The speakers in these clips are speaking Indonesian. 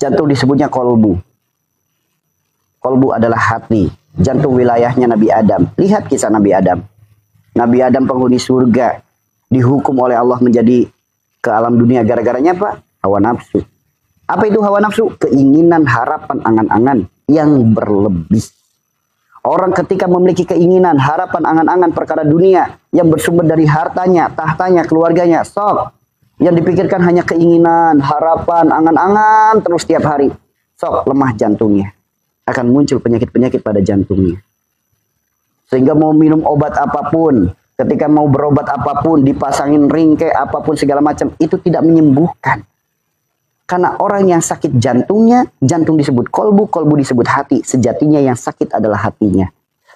Jantung disebutnya kolbu. Kolbu adalah hati. Jantung wilayahnya Nabi Adam. Lihat kisah Nabi Adam. Nabi Adam penghuni surga. Dihukum oleh Allah menjadi ke alam dunia. Gara-garanya apa? Hawa nafsu. Apa itu hawa nafsu? Keinginan, harapan, angan-angan yang berlebih. Orang ketika memiliki keinginan, harapan, angan-angan perkara dunia yang bersumber dari hartanya, tahtanya, keluarganya, sok. Yang dipikirkan hanya keinginan, harapan, angan-angan terus tiap hari. Sok, lemah jantungnya. Akan muncul penyakit-penyakit pada jantungnya. Sehingga mau minum obat apapun, ketika mau berobat apapun, dipasangin ring kayak apapun segala macam, itu tidak menyembuhkan. Karena orang yang sakit jantungnya, jantung disebut kolbu, kolbu disebut hati. Sejatinya yang sakit adalah hatinya.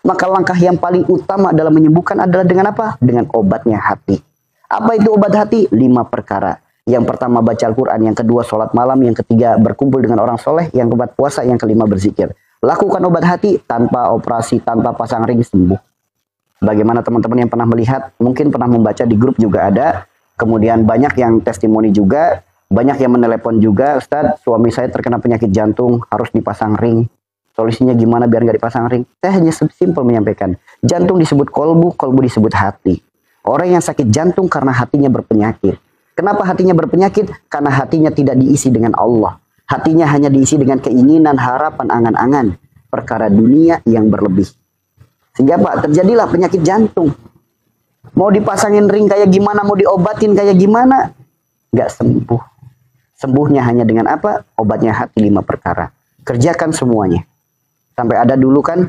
Maka langkah yang paling utama dalam menyembuhkan adalah dengan apa? Dengan obatnya hati. Apa itu obat hati? 5 perkara. Yang pertama baca Al-Quran, yang kedua sholat malam, yang ketiga berkumpul dengan orang soleh, yang keempat puasa, yang kelima berzikir. Lakukan obat hati tanpa operasi, tanpa pasang ring, sembuh. Bagaimana teman-teman yang pernah melihat, mungkin pernah membaca di grup juga ada. Kemudian banyak yang testimoni juga. Banyak yang menelepon juga, Ustadz, suami saya terkena penyakit jantung, harus dipasang ring. Solusinya gimana biar nggak dipasang ring? Saya hanya simpel menyampaikan. Jantung disebut kolbu, kolbu disebut hati. Orang yang sakit jantung karena hatinya berpenyakit. Kenapa hatinya berpenyakit? Karena hatinya tidak diisi dengan Allah. Hatinya hanya diisi dengan keinginan, harapan, angan-angan. Perkara dunia yang berlebih. Sehingga Pak, terjadilah penyakit jantung. Mau dipasangin ring kayak gimana, mau diobatin kayak gimana, nggak sembuh. Sembuhnya hanya dengan apa? Obatnya hati 5 perkara. Kerjakan semuanya. Sampai ada dulu kan,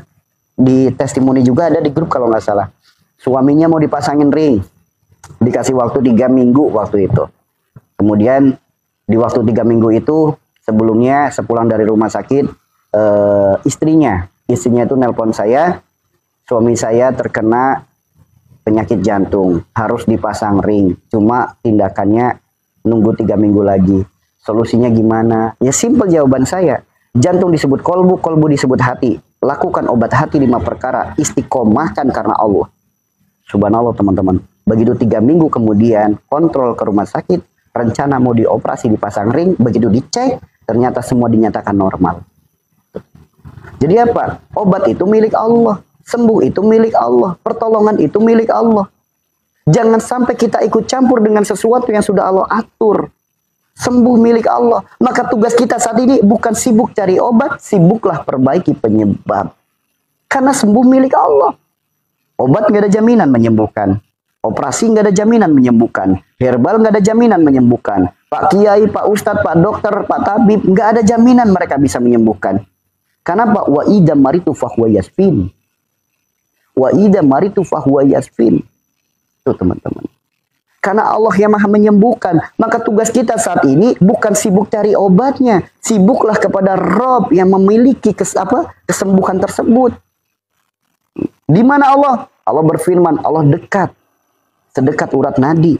di testimoni juga ada di grup kalau nggak salah. Suaminya mau dipasangin ring. Dikasih waktu 3 minggu waktu itu. Kemudian di waktu 3 minggu itu, sebelumnya sepulang dari rumah sakit, istrinya itu nelpon saya. Suami saya terkena penyakit jantung. Harus dipasang ring. Cuma tindakannya nunggu 3 minggu lagi. Solusinya gimana? Ya simpel jawaban saya. Jantung disebut kolbu, kolbu disebut hati. Lakukan obat hati 5 perkara. Istiqomahkan karena Allah. Subhanallah teman-teman. Begitu 3 minggu kemudian kontrol ke rumah sakit. Rencana mau dioperasi dipasang ring. Begitu dicek ternyata semua dinyatakan normal. Jadi apa? Obat itu milik Allah. Sembuh itu milik Allah. Pertolongan itu milik Allah. Jangan sampai kita ikut campur dengan sesuatu yang sudah Allah atur. Sembuh milik Allah. Maka tugas kita saat ini bukan sibuk cari obat, sibuklah perbaiki penyebab. Karena sembuh milik Allah. Obat nggak ada jaminan menyembuhkan. Operasi nggak ada jaminan menyembuhkan. Herbal nggak ada jaminan menyembuhkan. Pak Kiai, Pak Ustadz, Pak Dokter, Pak Tabib, nggak ada jaminan mereka bisa menyembuhkan. Karena Pak wa idza maritu fahuwa yasfin. Wa idza maritu fahuwa yasfin. Itu teman-teman. Karena Allah yang maha menyembuhkan. Maka tugas kita saat ini bukan sibuk cari obatnya. Sibuklah kepada Rob yang memiliki kesembuhan tersebut. Di mana Allah? Allah berfirman, Allah dekat. Sedekat urat nadi.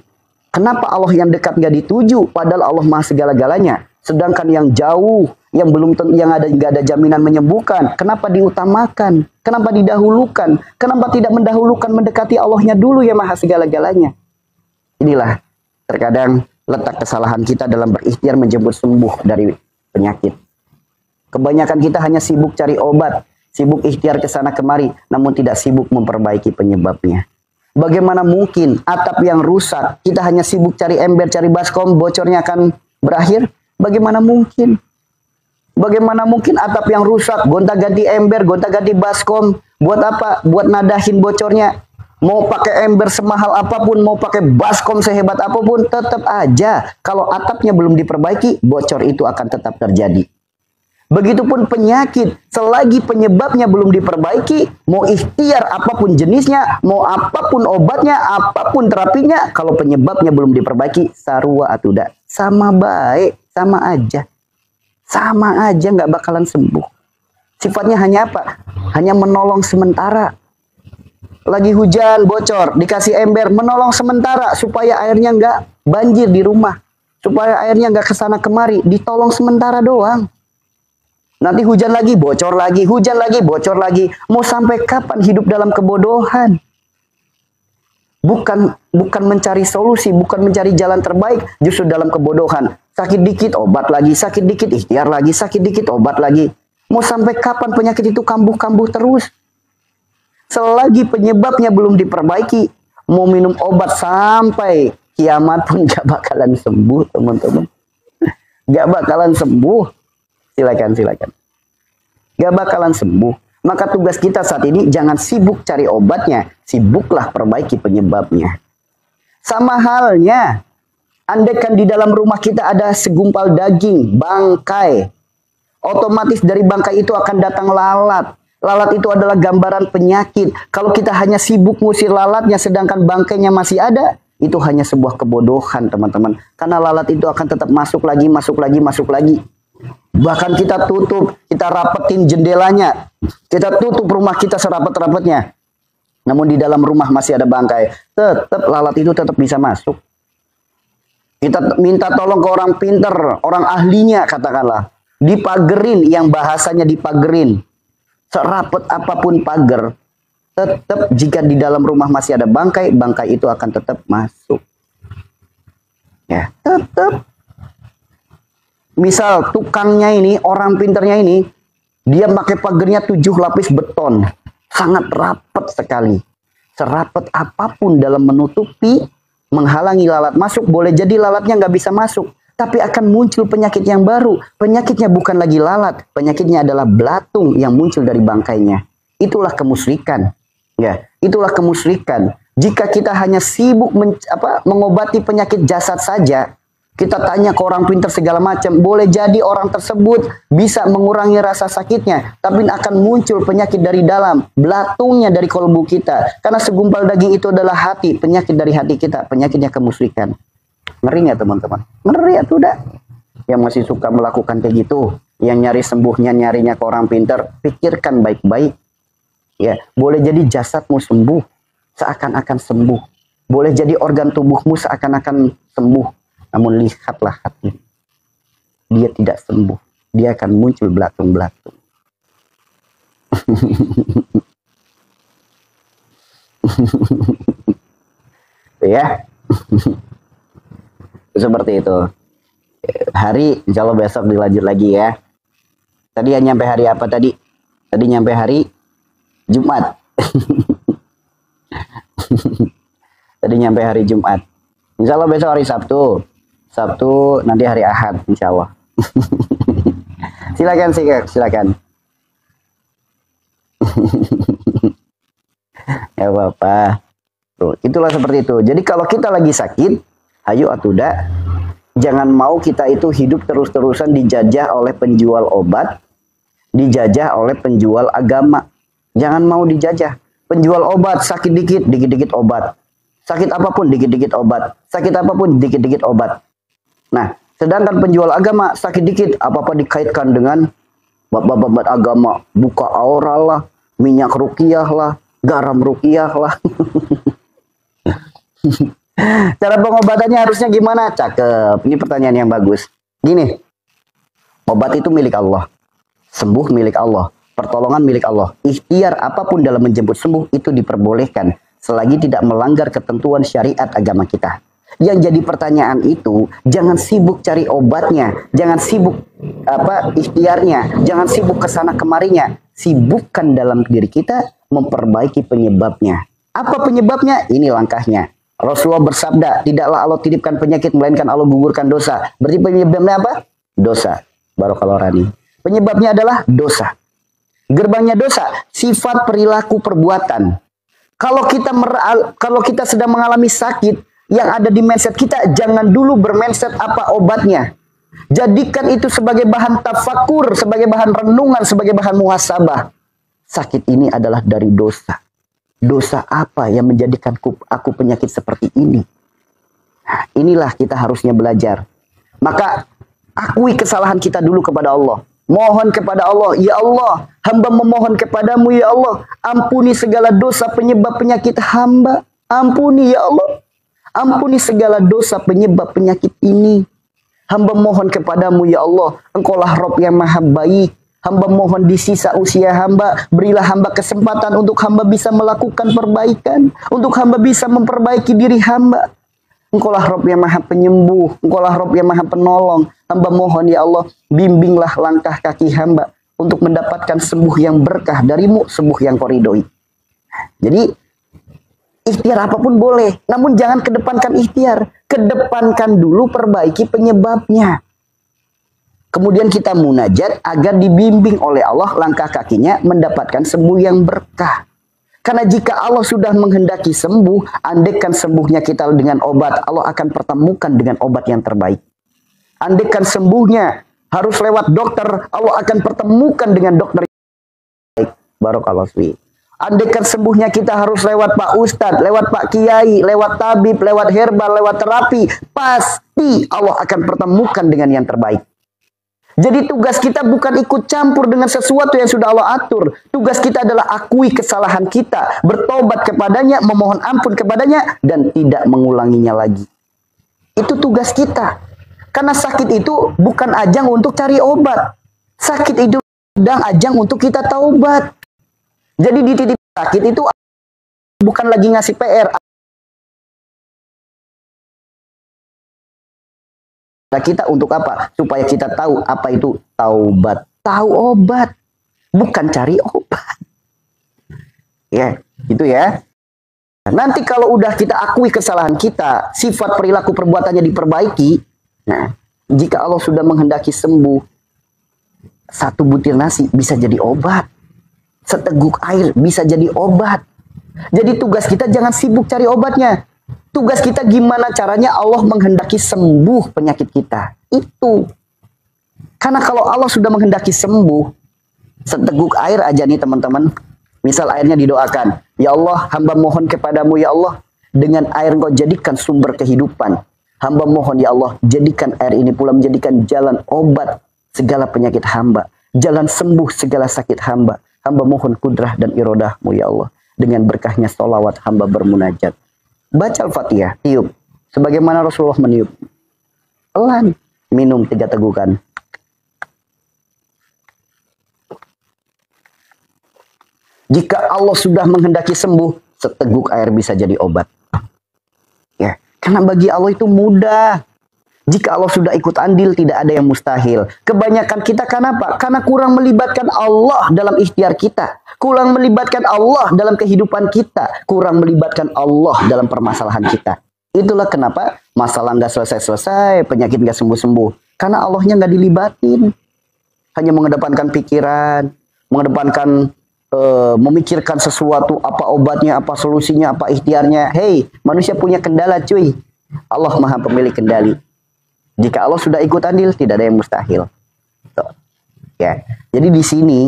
Kenapa Allah yang dekat nggak dituju? Padahal Allah maha segala-galanya. Sedangkan yang jauh, yang nggak ada jaminan menyembuhkan. Kenapa diutamakan? Kenapa didahulukan? Kenapa tidak mendahulukan mendekati Allahnya dulu yang maha segala-galanya? Inilah terkadang letak kesalahan kita dalam berikhtiar menjemput sembuh dari penyakit. Kebanyakan kita hanya sibuk cari obat, sibuk ikhtiar ke sana kemari, namun tidak sibuk memperbaiki penyebabnya. Bagaimana mungkin atap yang rusak, kita hanya sibuk cari ember, cari baskom, bocornya akan berakhir? Bagaimana mungkin? Bagaimana mungkin atap yang rusak, gonta-ganti ember, gonta-ganti baskom, buat apa? Buat nadahin bocornya. Mau pakai ember semahal apapun, mau pakai baskom sehebat apapun, tetap aja kalau atapnya belum diperbaiki, bocor itu akan tetap terjadi. Begitupun penyakit, selagi penyebabnya belum diperbaiki, mau ikhtiar apapun jenisnya, mau apapun obatnya, apapun terapinya, kalau penyebabnya belum diperbaiki, sarua atuda, sama baik, sama aja. Sama aja nggak bakalan sembuh. Sifatnya hanya apa? Hanya menolong sementara. Lagi hujan bocor, dikasih ember, menolong sementara supaya airnya nggak banjir di rumah, supaya airnya nggak kesana kemari, ditolong sementara doang. Nanti hujan lagi, bocor lagi, hujan lagi, bocor lagi. Mau sampai kapan hidup dalam kebodohan? Bukan mencari solusi, bukan mencari jalan terbaik, justru dalam kebodohan. Sakit dikit, obat lagi. Sakit dikit, ikhtiar lagi. Sakit dikit, obat lagi. Mau sampai kapan penyakit itu kambuh-kambuh terus? Selagi penyebabnya belum diperbaiki, mau minum obat sampai kiamat pun gak bakalan sembuh, teman-teman. Gak bakalan sembuh. Silakan. Gak bakalan sembuh. Maka tugas kita saat ini jangan sibuk cari obatnya, sibuklah perbaiki penyebabnya. Sama halnya, andaikan di dalam rumah kita ada segumpal daging, bangkai, otomatis dari bangkai itu akan datang lalat. Lalat itu adalah gambaran penyakit. Kalau kita hanya sibuk ngusir lalatnya sedangkan bangkainya masih ada, itu hanya sebuah kebodohan, teman-teman. Karena lalat itu akan tetap masuk lagi. Bahkan kita tutup, kita rapetin jendelanya, kita tutup rumah kita serapat-rapatnya. Namun di dalam rumah masih ada bangkai, tetap lalat itu tetap bisa masuk. Kita minta tolong ke orang pinter, orang ahlinya katakanlah, dipagerin, yang bahasanya dipagerin. Serapat apapun pagar, tetap jika di dalam rumah masih ada bangkai, bangkai itu akan tetap masuk. Ya, tetap. Misal tukangnya ini, orang pinternya ini, dia pakai pagarnya 7 lapis beton. Sangat rapat sekali. Serapat apapun dalam menutupi, menghalangi lalat masuk, boleh jadi lalatnya nggak bisa masuk. Tapi akan muncul penyakit yang baru. Penyakitnya bukan lagi lalat. Penyakitnya adalah belatung yang muncul dari bangkainya. Itulah kemusyrikan. Ya, itulah kemusyrikan. Jika kita hanya sibuk mengobati penyakit jasad saja, kita tanya ke orang pintar segala macam, boleh jadi orang tersebut bisa mengurangi rasa sakitnya, tapi akan muncul penyakit dari dalam, belatungnya dari kolbu kita. Karena segumpal daging itu adalah hati, penyakit dari hati kita, penyakitnya kemusyrikan. Ngeri nggak teman-teman? Ngeri ya tuh dah. Yang masih suka melakukan kayak gitu, yang nyari sembuhnya nyarinya ke orang pintar, pikirkan baik-baik. Ya, boleh jadi jasadmu sembuh, seakan-akan sembuh. Boleh jadi organ tubuhmu seakan-akan sembuh. Namun lihatlah hati. Dia tidak sembuh. Dia akan muncul belatung-belatung. Ya. Seperti itu. Hari, insya Allah besok dilanjut lagi ya. Tadi nyampe hari apa tadi? Tadi nyampe hari Jumat. Tadi nyampe hari Jumat. Insya Allah besok hari Sabtu. Sabtu nanti hari Ahad, insya Allah. Silakan. Ya Bapak. Tuh, itulah seperti itu. Jadi kalau kita lagi sakit, ayo atuda, jangan mau kita itu hidup terus-terusan dijajah oleh penjual obat, dijajah oleh penjual agama. Jangan mau dijajah. Penjual obat sakit dikit, dikit-dikit obat. Sakit apapun, dikit-dikit obat. Sakit apapun, dikit-dikit obat. Nah, sedangkan penjual agama sakit dikit, apa-apa dikaitkan dengan babat-babat agama. Buka aura lah, minyak ruqyah lah, garam ruqyah lah. Cara pengobatannya harusnya gimana? Cakep. Ini pertanyaan yang bagus. Gini, obat itu milik Allah. Sembuh milik Allah. Pertolongan milik Allah. Ikhtiar apapun dalam menjemput sembuh itu diperbolehkan. Selagi tidak melanggar ketentuan syariat agama kita. Yang jadi pertanyaan itu, jangan sibuk cari obatnya. Jangan sibuk ikhtiarnya. Jangan sibuk kesana kemarinya. Sibukkan dalam diri kita memperbaiki penyebabnya. Apa penyebabnya? Ini langkahnya. Rasulullah bersabda, tidaklah Allah titipkan penyakit, melainkan Allah gugurkan dosa. Berarti penyebabnya apa? Dosa. Barakallahu rani. Penyebabnya adalah dosa. Gerbangnya dosa, sifat, perilaku, perbuatan. Kalau kita sedang mengalami sakit, yang ada di mindset kita, jangan dulu bermindset apa obatnya. Jadikan itu sebagai bahan tafakur, sebagai bahan renungan, sebagai bahan muhasabah. Sakit ini adalah dari dosa. Dosa apa yang menjadikan aku penyakit seperti ini? Nah, inilah kita harusnya belajar. Maka akui kesalahan kita dulu kepada Allah. Mohon kepada Allah, ya Allah, hamba memohon kepadamu ya Allah, ampuni segala dosa penyebab penyakit hamba. Ampuni ya Allah. Ampuni segala dosa penyebab penyakit ini. Hamba mohon kepadamu ya Allah, Engkaulah Rabb yang maha baik. Hamba mohon di sisa usia hamba, berilah hamba kesempatan untuk hamba bisa melakukan perbaikan. Untuk hamba bisa memperbaiki diri hamba. Engkaulah Rabb yang maha penyembuh. Engkaulah Rabb yang maha penolong. Hamba mohon ya Allah, bimbinglah langkah kaki hamba untuk mendapatkan sembuh yang berkah darimu, sembuh yang kau ridhoi. Jadi ikhtiar apapun boleh, namun jangan kedepankan ikhtiar. Kedepankan dulu perbaiki penyebabnya. Kemudian kita munajat agar dibimbing oleh Allah langkah kakinya mendapatkan sembuh yang berkah. Karena jika Allah sudah menghendaki sembuh, andaikan sembuhnya kita dengan obat, Allah akan pertemukan dengan obat yang terbaik. Andaikan sembuhnya harus lewat dokter, Allah akan pertemukan dengan dokter yang terbaik. Barakallahu fiik. Andaikan sembuhnya kita harus lewat Pak Ustadz, lewat Pak Kiai, lewat tabib, lewat herbal, lewat terapi, pasti Allah akan pertemukan dengan yang terbaik. Jadi tugas kita bukan ikut campur dengan sesuatu yang sudah Allah atur. Tugas kita adalah akui kesalahan kita, bertobat kepadanya, memohon ampun kepadanya, dan tidak mengulanginya lagi. Itu tugas kita. Karena sakit itu bukan ajang untuk cari obat. Sakit itu sedang ajang untuk kita taubat. Jadi di titik sakit itu bukan lagi ngasih PR. Kita untuk apa? Supaya kita tahu apa itu taubat. Tahu obat, bukan cari obat. Ya, gitu ya. Nanti kalau udah kita akui kesalahan kita, sifat perilaku perbuatannya diperbaiki. Nah, jika Allah sudah menghendaki sembuh, satu butir nasi bisa jadi obat. Seteguk air bisa jadi obat. Jadi tugas kita jangan sibuk cari obatnya. Tugas kita gimana caranya Allah menghendaki sembuh penyakit kita. Itu. Karena kalau Allah sudah menghendaki sembuh, seteguk air aja nih teman-teman. Misal airnya didoakan. Ya Allah, hamba mohon kepadamu ya Allah. Dengan air engkau jadikan sumber kehidupan. Hamba mohon ya Allah, jadikan air ini pula menjadikan jalan obat segala penyakit hamba. Jalan sembuh segala sakit hamba. Hamba mohon kudrah dan irodahmu ya Allah. Dengan berkahnya sholawat hamba bermunajat. Baca Al-Fatihah, tiup. Sebagaimana Rasulullah meniup. Pelan, minum 3 tegukan. Jika Allah sudah menghendaki sembuh, seteguk air bisa jadi obat. Ya, karena bagi Allah itu mudah. Jika Allah sudah ikut andil, tidak ada yang mustahil. Kebanyakan kita kenapa? Karena kurang melibatkan Allah dalam ikhtiar kita. Kurang melibatkan Allah dalam kehidupan kita. Kurang melibatkan Allah dalam permasalahan kita. Itulah kenapa masalah nggak selesai-selesai, penyakit nggak sembuh-sembuh. Karena Allahnya nggak dilibatin. Hanya mengedepankan pikiran, mengedepankan memikirkan sesuatu, apa obatnya, apa solusinya, apa ikhtiarnya. Hei, manusia punya kendala cuy. Allah maha pemilik kendali. Jika Allah sudah ikut andil, tidak ada yang mustahil. Tuh. Ya. Jadi di sini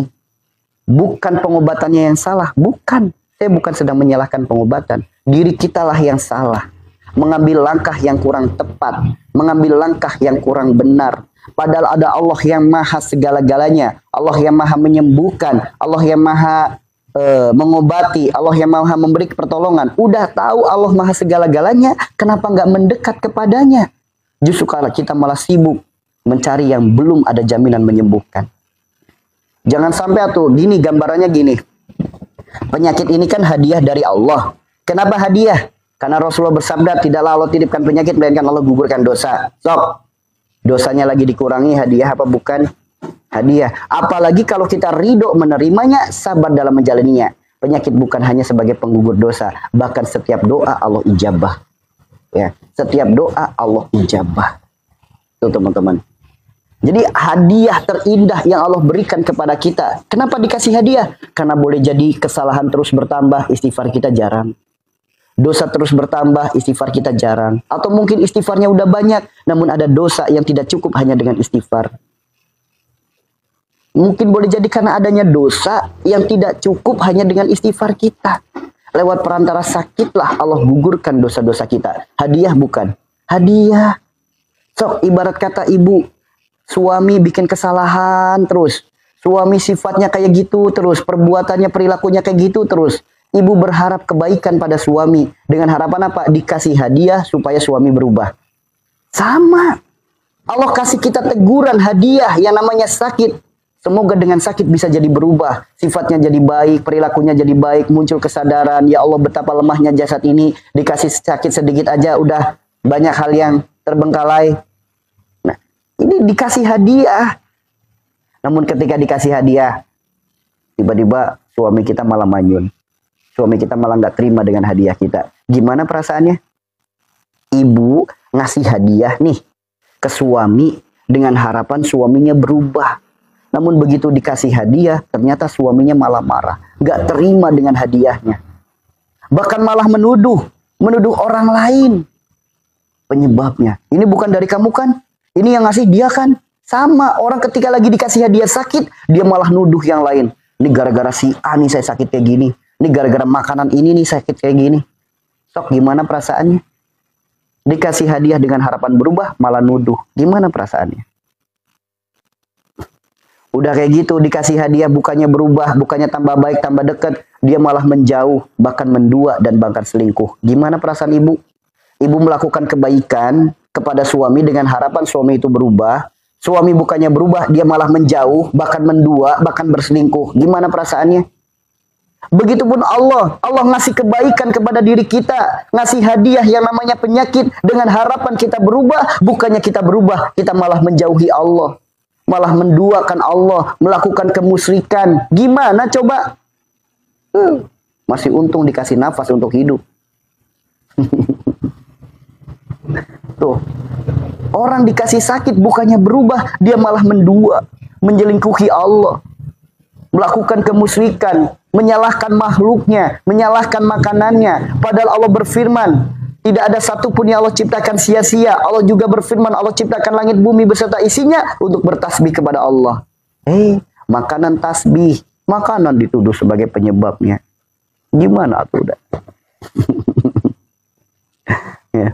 bukan pengobatannya yang salah, bukan. Saya bukan sedang menyalahkan pengobatan. Diri kitalah yang salah. Mengambil langkah yang kurang tepat, mengambil langkah yang kurang benar. Padahal ada Allah yang maha segala-galanya, Allah yang maha menyembuhkan, Allah yang maha mengobati, Allah yang maha memberi pertolongan. Udah tahu Allah maha segala-galanya, kenapa nggak mendekat kepadanya? Justru kalau kita malah sibuk mencari yang belum ada jaminan menyembuhkan. Jangan sampai tuh, gini gambarannya gini. Penyakit ini kan hadiah dari Allah. Kenapa hadiah? Karena Rasulullah bersabda, tidaklah Allah titipkan penyakit, melainkan Allah gugurkan dosa. Sok, dosanya lagi dikurangi, hadiah apa bukan? Hadiah. Apalagi kalau kita ridho menerimanya, sabar dalam menjalaninya. Penyakit bukan hanya sebagai penggugur dosa, bahkan setiap doa Allah ijabah. Ya, setiap doa Allah ijabah. Tuh teman-teman. Jadi hadiah terindah yang Allah berikan kepada kita. Kenapa dikasih hadiah? Karena boleh jadi kesalahan terus bertambah, istighfar kita jarang. Dosa terus bertambah, istighfar kita jarang. Atau mungkin istighfarnya udah banyak, namun ada dosa yang tidak cukup hanya dengan istighfar. Mungkin boleh jadi karena adanya dosa yang tidak cukup hanya dengan istighfar kita. Lewat perantara sakitlah Allah gugurkan dosa-dosa kita. Hadiah bukan? Hadiah. Sok ibarat kata ibu, suami bikin kesalahan terus. Suami sifatnya kayak gitu terus. Perbuatannya, perilakunya kayak gitu terus. Ibu berharap kebaikan pada suami. Dengan harapan apa? Dikasih hadiah supaya suami berubah. Sama. Allah kasih kita teguran hadiah yang namanya sakit. Semoga dengan sakit bisa jadi berubah. Sifatnya jadi baik, perilakunya jadi baik, muncul kesadaran. Ya Allah betapa lemahnya jasad ini. Dikasih sakit sedikit aja udah banyak hal yang terbengkalai. Nah, ini dikasih hadiah. Namun ketika dikasih hadiah, tiba-tiba suami kita malah manyun. Suami kita malah nggak terima dengan hadiah kita. Gimana perasaannya? Ibu ngasih hadiah nih ke suami dengan harapan suaminya berubah. Namun begitu dikasih hadiah, ternyata suaminya malah marah. Nggak terima dengan hadiahnya. Bahkan malah menuduh orang lain. Penyebabnya, ini bukan dari kamu kan? Ini yang ngasih dia kan? Sama, orang ketika lagi dikasih hadiah sakit, dia malah nuduh yang lain. Ini gara-gara si A nih saya sakit kayak gini. Ini gara-gara makanan ini nih sakit kayak gini. Sok gimana perasaannya? Dikasih hadiah dengan harapan berubah, malah nuduh. Gimana perasaannya? Udah kayak gitu, dikasih hadiah bukannya berubah, bukannya tambah baik, tambah dekat. Dia malah menjauh, bahkan mendua dan bahkan selingkuh. Gimana perasaan ibu? Ibu melakukan kebaikan kepada suami dengan harapan suami itu berubah. Suami bukannya berubah, dia malah menjauh, bahkan mendua, bahkan berselingkuh. Gimana perasaannya? Begitupun Allah ngasih kebaikan kepada diri kita, ngasih hadiah yang namanya penyakit dengan harapan kita berubah, bukannya kita berubah, kita malah menjauhi Allah, malah menduakan Allah, melakukan kemusyrikan. Gimana coba? Masih untung dikasih nafas untuk hidup. Tuh, orang dikasih sakit bukannya berubah, dia malah mendua, menjelingkuhi Allah, melakukan kemusyrikan, menyalahkan makhluknya, menyalahkan makanannya. Padahal Allah berfirman, tidak ada satupun yang Allah ciptakan sia-sia. Allah juga berfirman, Allah ciptakan langit bumi beserta isinya untuk bertasbih kepada Allah. Makanan tasbih, makanan dituduh sebagai penyebabnya. Gimana tuh udah? Ya.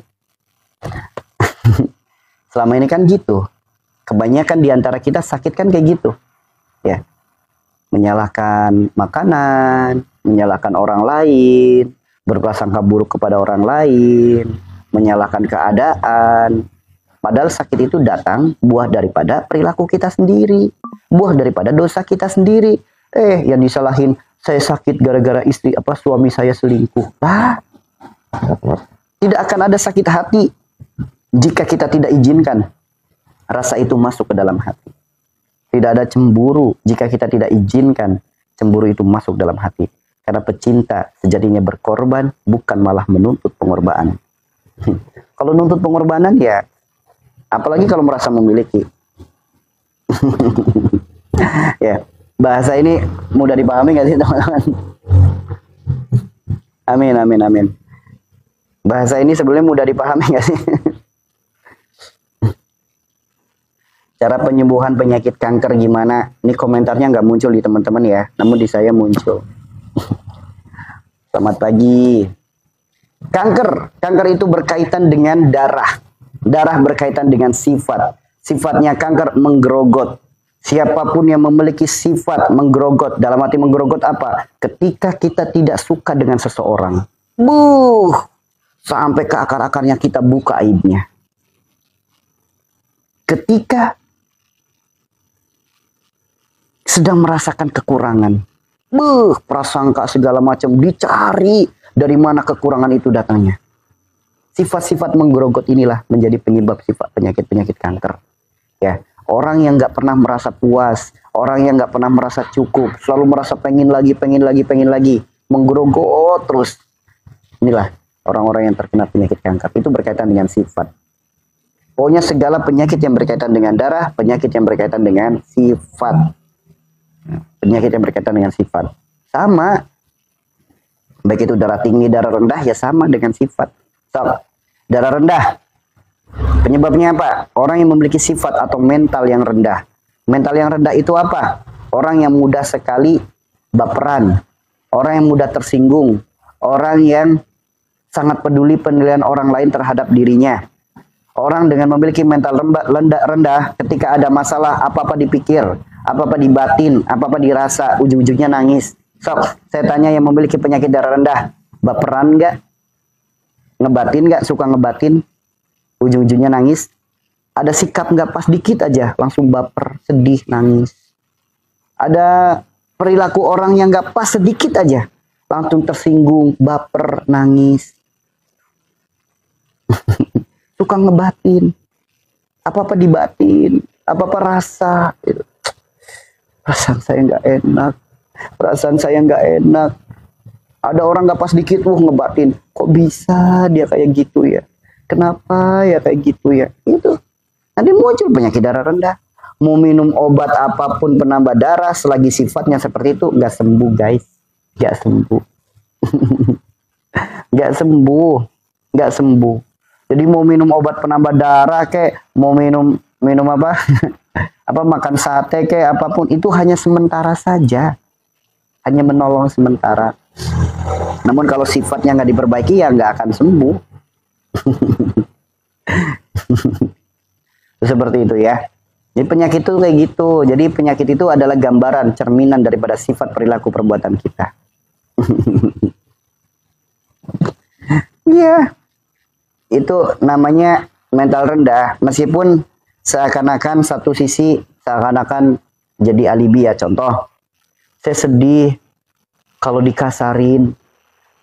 Selama ini kan gitu. Kebanyakan diantara kita sakit kan kayak gitu. Ya. Menyalahkan makanan, menyalahkan orang lain, berprasangka buruk kepada orang lain, menyalahkan keadaan. Padahal sakit itu datang buah daripada perilaku kita sendiri, buah daripada dosa kita sendiri. Yang disalahin, saya sakit gara-gara suami saya selingkuh. Tidak akan ada sakit hati jika kita tidak izinkan rasa itu masuk ke dalam hati. Tidak ada cemburu jika kita tidak izinkan cemburu itu masuk dalam hati. Karena pecinta sejatinya berkorban, bukan malah menuntut pengorbanan. Kalau nuntut pengorbanan ya, apalagi kalau merasa memiliki. Ya, bahasa ini mudah dipahami nggak sih teman-teman? Amin, amin, amin. Bahasa ini sebenarnya mudah dipahami nggak sih? Cara penyembuhan penyakit kanker gimana? Ini komentarnya nggak muncul di teman-teman ya, namun di saya muncul. Selamat pagi. Kanker itu berkaitan dengan darah. Darah berkaitan dengan sifat. Sifatnya kanker menggerogot. Siapapun yang memiliki sifat menggerogot, dalam arti menggerogot apa? Ketika kita tidak suka dengan seseorang, sampai ke akar-akarnya kita buka aibnya. Ketika sedang merasakan kekurangan, prasangka segala macam dicari dari mana kekurangan itu datangnya. Sifat-sifat menggerogot inilah menjadi penyebab sifat penyakit-penyakit kanker. Ya, orang yang nggak pernah merasa puas, orang yang nggak pernah merasa cukup, selalu merasa pengen lagi, menggerogot terus. Inilah orang-orang yang terkena penyakit kanker. Itu berkaitan dengan sifat. Pokoknya segala penyakit yang berkaitan dengan darah, penyakit yang berkaitan dengan sifat. Penyakit yang berkaitan dengan sifat. Sama. Baik itu darah tinggi, darah rendah, ya sama dengan sifat. Darah rendah. Penyebabnya apa? Orang yang memiliki sifat atau mental yang rendah. Mental yang rendah itu apa? Orang yang mudah sekali baperan. Orang yang mudah tersinggung. Orang yang sangat peduli penilaian orang lain terhadap dirinya. Orang dengan memiliki mental rendah, ketika ada masalah, apa-apa dipikir, apa-apa dibatin, apa-apa dirasa, ujung-ujungnya nangis. Saya tanya yang memiliki penyakit darah rendah, baperan nggak? Ngebatin nggak? Suka ngebatin? Ujung-ujungnya nangis? Ada sikap nggak pas dikit aja, langsung baper, sedih, nangis. Ada perilaku orang yang nggak pas sedikit aja, langsung tersinggung, baper, nangis. tukang ngebatin. Apa-apa dibatin, apa-apa rasa. Gitu. Perasaan saya nggak enak. Perasaan saya nggak enak. Ada orang nggak pas dikit, ngebatin. Kok bisa dia kayak gitu ya? Kenapa ya kayak gitu ya? Itu. Nanti muncul penyakit darah rendah. Mau minum obat apapun penambah darah, selagi sifatnya seperti itu, nggak sembuh guys. Nggak sembuh. Nggak sembuh. Nggak sembuh. Jadi mau minum obat penambah darah kayak mau minum apa? Apa makan sate kayak apapun itu hanya sementara saja. Hanya menolong sementara. Namun kalau sifatnya nggak diperbaiki ya nggak akan sembuh. Seperti itu ya. Jadi penyakit itu kayak gitu. Jadi penyakit itu adalah gambaran, cerminan daripada sifat perilaku perbuatan kita. Iya. Itu namanya mental rendah. Meskipun seakan-akan satu sisi seakan-akan jadi alibi ya. Contoh, saya sedih kalau dikasarin.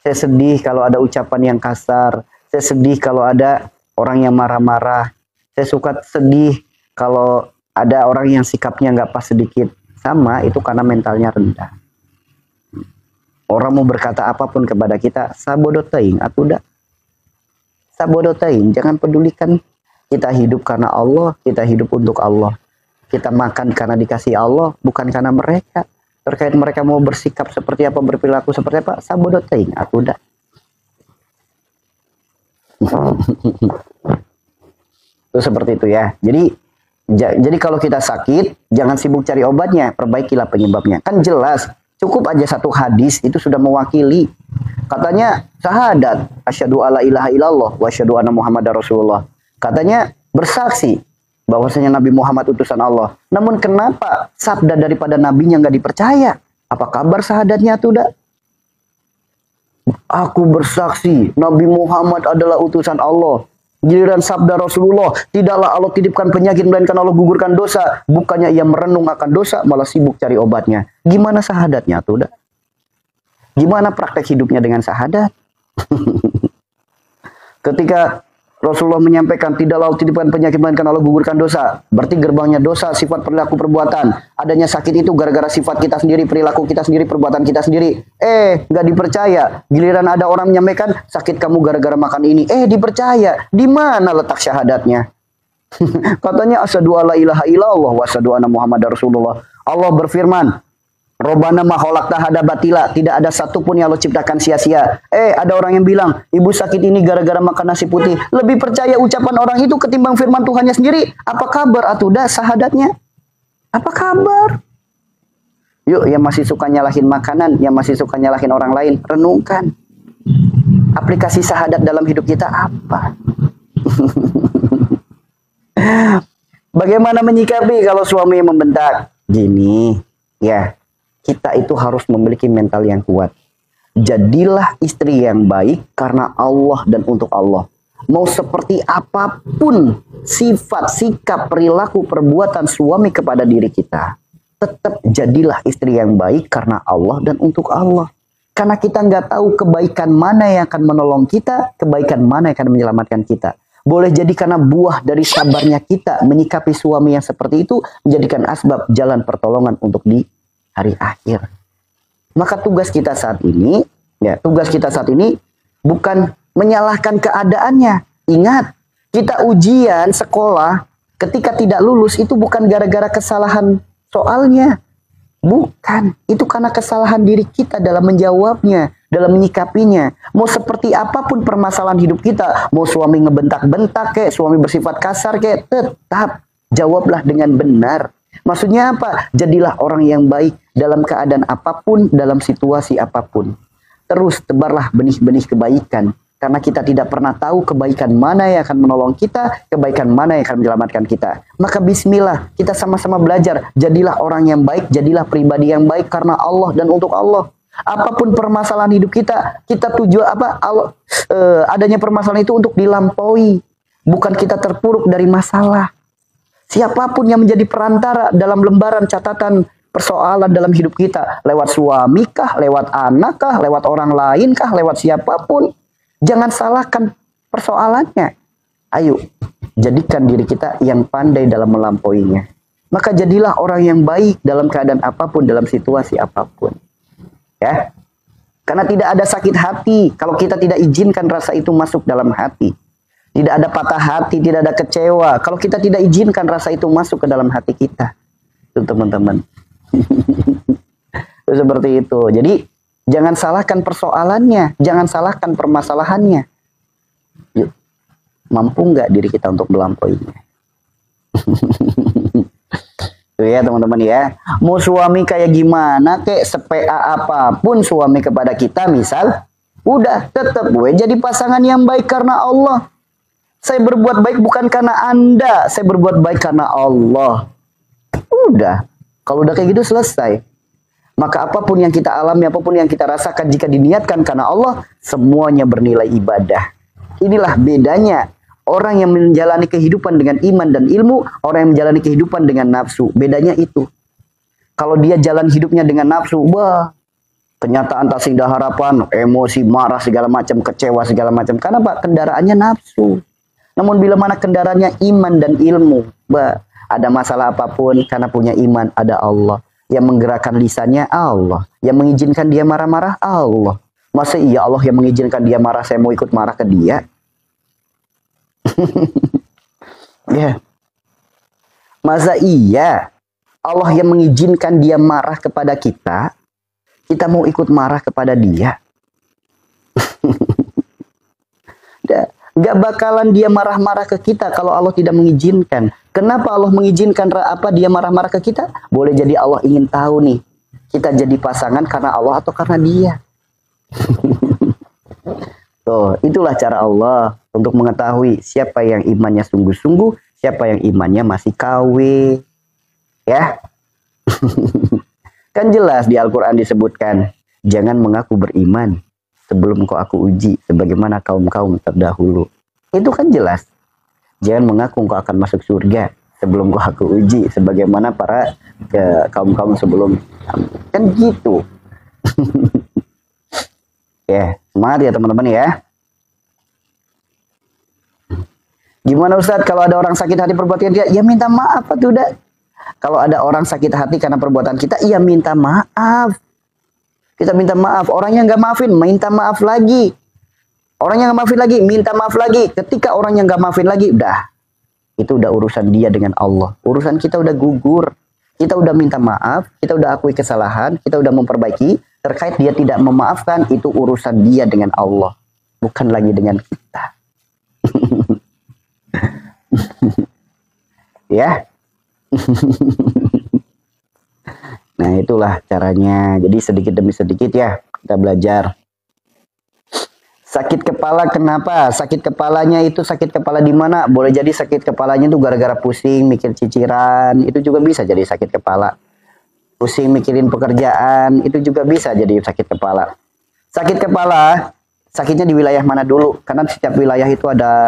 Saya sedih kalau ada ucapan yang kasar. Saya sedih kalau ada orang yang marah-marah. Saya suka sedih kalau ada orang yang sikapnya nggak pas sedikit. Sama, itu karena mentalnya rendah. Orang mau berkata apapun kepada kita, sabodo teuing atuh da. Sabodo teuing, jangan pedulikan. Kita hidup karena Allah, kita hidup untuk Allah. Kita makan karena dikasih Allah, bukan karena mereka. Terkait mereka mau bersikap seperti apa, berperilaku seperti apa, sabodo teuing atuh da. Itu seperti itu ya. Jadi kalau kita sakit, jangan sibuk cari obatnya, perbaikilah penyebabnya. Kan jelas, cukup aja satu hadis itu sudah mewakili. Katanya syahadat, asyhadu alla ilaha illallah wa asyhadu anna muhammadar rasulullah. Katanya bersaksi bahwasanya Nabi Muhammad utusan Allah. Namun kenapa sabda daripada nabinya nggak dipercaya? Apa kabar syahadatnya tuh dah? Aku bersaksi Nabi Muhammad adalah utusan Allah. Giliran sabda Rasulullah, tidaklah Allah titipkan penyakit melainkan Allah gugurkan dosa. Bukannya ia merenung akan dosa, malah sibuk cari obatnya. Gimana syahadatnya tuh dah? Gimana praktek hidupnya dengan syahadat? Ketika Rasulullah menyampaikan tidaklah Allah titipkan penyakit melainkan Allah gugurkan dosa. Berarti gerbangnya dosa, sifat perilaku perbuatan. Adanya sakit itu gara-gara sifat kita sendiri, perilaku kita sendiri, perbuatan kita sendiri. Nggak dipercaya. Giliran ada orang menyampaikan sakit kamu gara-gara makan ini. Dipercaya. Di mana letak syahadatnya? Katanya asyhadu alla ilaha illallah wa asyhadu anna muhammadar rasulullah. Allah berfirman, Robana maholak tahada batila. Tidak ada satupun yang Allah ciptakan sia-sia. Ada orang yang bilang, ibu sakit ini gara-gara makan nasi putih. Lebih percaya ucapan orang itu ketimbang firman Tuhannya sendiri. Apa kabar atuh dah syahadatnya? Apa kabar? Yuk, yang masih suka nyalahin makanan, yang masih suka nyalahin orang lain, renungkan. Aplikasi syahadat dalam hidup kita apa? Bagaimana menyikapi kalau suami yang membentak? Gini, ya. Kita itu harus memiliki mental yang kuat. Jadilah istri yang baik karena Allah dan untuk Allah. Mau seperti apapun sifat, sikap, perilaku, perbuatan suami kepada diri kita, tetap jadilah istri yang baik karena Allah dan untuk Allah. Karena kita nggak tahu kebaikan mana yang akan menolong kita, kebaikan mana yang akan menyelamatkan kita. Boleh jadi karena buah dari sabarnya kita menyikapi suami yang seperti itu, menjadikan asbab jalan pertolongan untuk di hari akhir. Maka tugas kita saat ini, bukan menyalahkan keadaannya. Ingat, kita ujian sekolah ketika tidak lulus itu bukan gara-gara kesalahan soalnya. Bukan, itu karena kesalahan diri kita dalam menjawabnya, dalam menyikapinya. Mau seperti apapun permasalahan hidup kita, mau suami ngebentak-bentak kayak, suami bersifat kasar kayak, tetap jawablah dengan benar. Maksudnya apa? Jadilah orang yang baik dalam keadaan apapun, dalam situasi apapun. Terus tebarlah benih-benih kebaikan. Karena kita tidak pernah tahu kebaikan mana yang akan menolong kita, kebaikan mana yang akan menyelamatkan kita. Maka bismillah, kita sama-sama belajar. Jadilah orang yang baik, jadilah pribadi yang baik karena Allah dan untuk Allah. Apapun permasalahan hidup kita tuju apa? Adanya permasalahan itu untuk dilampaui. Bukan kita terpuruk dari masalah. Siapapun yang menjadi perantara dalam lembaran catatan persoalan dalam hidup kita, lewat suami kah, lewat anak kah, lewat orang lain kah, lewat siapapun, jangan salahkan persoalannya. Ayo, jadikan diri kita yang pandai dalam melampauinya. Maka jadilah orang yang baik dalam keadaan apapun, dalam situasi apapun. Ya. Karena tidak ada sakit hati kalau kita tidak izinkan rasa itu masuk dalam hati. Tidak ada patah hati, tidak ada kecewa kalau kita tidak izinkan rasa itu masuk ke dalam hati kita. Itu teman-teman. Itu seperti itu. Jadi jangan salahkan persoalannya, jangan salahkan permasalahannya. Yuk, mampu nggak diri kita untuk melampauinya? Tuh ya teman-teman ya. Mau suami kayak gimana, kayak sepea apapun suami kepada kita misal, udah tetap gue jadi pasangan yang baik karena Allah. Saya berbuat baik bukan karena Anda, saya berbuat baik karena Allah. Udah, kalau udah kayak gitu selesai. Maka apapun yang kita alami, apapun yang kita rasakan, jika diniatkan karena Allah, semuanya bernilai ibadah. Inilah bedanya orang yang menjalani kehidupan dengan iman dan ilmu, orang yang menjalani kehidupan dengan nafsu. Bedanya itu. Kalau dia jalan hidupnya dengan nafsu, wah, kenyataan tak seindah harapan, emosi, marah segala macam, kecewa segala macam. Karena Pak, kendaraannya nafsu. Namun bila mana kendaraannya iman dan ilmu, bah, ada masalah apapun karena punya iman, ada Allah. Yang menggerakkan lisannya Allah. Yang mengizinkan dia marah-marah Allah. Masa iya Allah yang mengizinkan dia marah, saya mau ikut marah ke dia? Ya. Masa iya Allah yang mengizinkan dia marah kepada kita, kita mau ikut marah kepada dia? Gak bakalan dia marah-marah ke kita kalau Allah tidak mengizinkan. Kenapa Allah mengizinkan dia marah-marah ke kita? Boleh jadi Allah ingin tahu nih, kita jadi pasangan karena Allah atau karena dia. Tuh, itulah cara Allah untuk mengetahui siapa yang imannya sungguh-sungguh, siapa yang imannya masih KW. Ya. Kan jelas di Al-Quran disebutkan, jangan mengaku beriman sebelum kau aku uji, sebagaimana kaum-kaum terdahulu. Itu kan jelas. Jangan mengaku kau akan masuk surga sebelum kau aku uji, sebagaimana para kaum-kaum sebelum. Kan gitu. Ya, semangat ya teman-teman ya. Gimana Ustadz kalau ada orang sakit hati perbuatan dia? Ya minta maaf tuh udah. Kalau ada orang sakit hati karena perbuatan kita, ya minta maaf. Kita minta maaf. Orang yang nggak maafin, minta maaf lagi. Orang yang nggak maafin lagi, minta maaf lagi. Ketika orang yang nggak maafin lagi, udah. Itu udah urusan dia dengan Allah. Urusan kita udah gugur. Kita udah minta maaf, kita udah akui kesalahan, kita udah memperbaiki. Terkait dia tidak memaafkan, itu urusan dia dengan Allah. Bukan lagi dengan kita. Ya. Nah itulah caranya. Jadi sedikit demi sedikit ya kita belajar. Sakit kepala kenapa? Sakit kepalanya itu sakit kepala di mana? Boleh jadi sakit kepalanya itu gara-gara pusing, mikir ciciran. Itu juga bisa jadi sakit kepala. Pusing mikirin pekerjaan. Itu juga bisa jadi sakit kepala. Sakit kepala, sakitnya di wilayah mana dulu? Karena setiap wilayah itu ada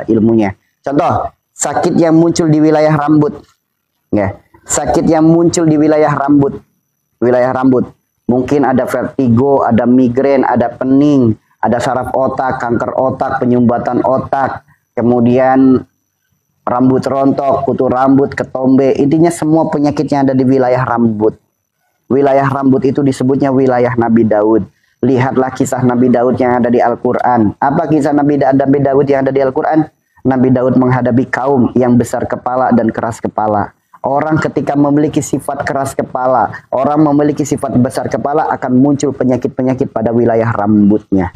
ilmunya. Contoh, sakit yang muncul di wilayah rambut. Ya. Sakit yang muncul di wilayah rambut. Wilayah rambut. Mungkin ada vertigo, ada migrain, ada pening, ada saraf otak, kanker otak, penyumbatan otak, kemudian rambut rontok, kutu rambut, ketombe. Intinya semua penyakitnya ada di wilayah rambut. Wilayah rambut itu disebutnya wilayah Nabi Daud. Lihatlah kisah Nabi Daud yang ada di Al-Quran. Apa kisah Nabi Daud yang ada di Al-Quran? Nabi Daud menghadapi kaum yang besar kepala dan keras kepala. Orang ketika memiliki sifat keras kepala, orang memiliki sifat besar kepala, akan muncul penyakit-penyakit pada wilayah rambutnya.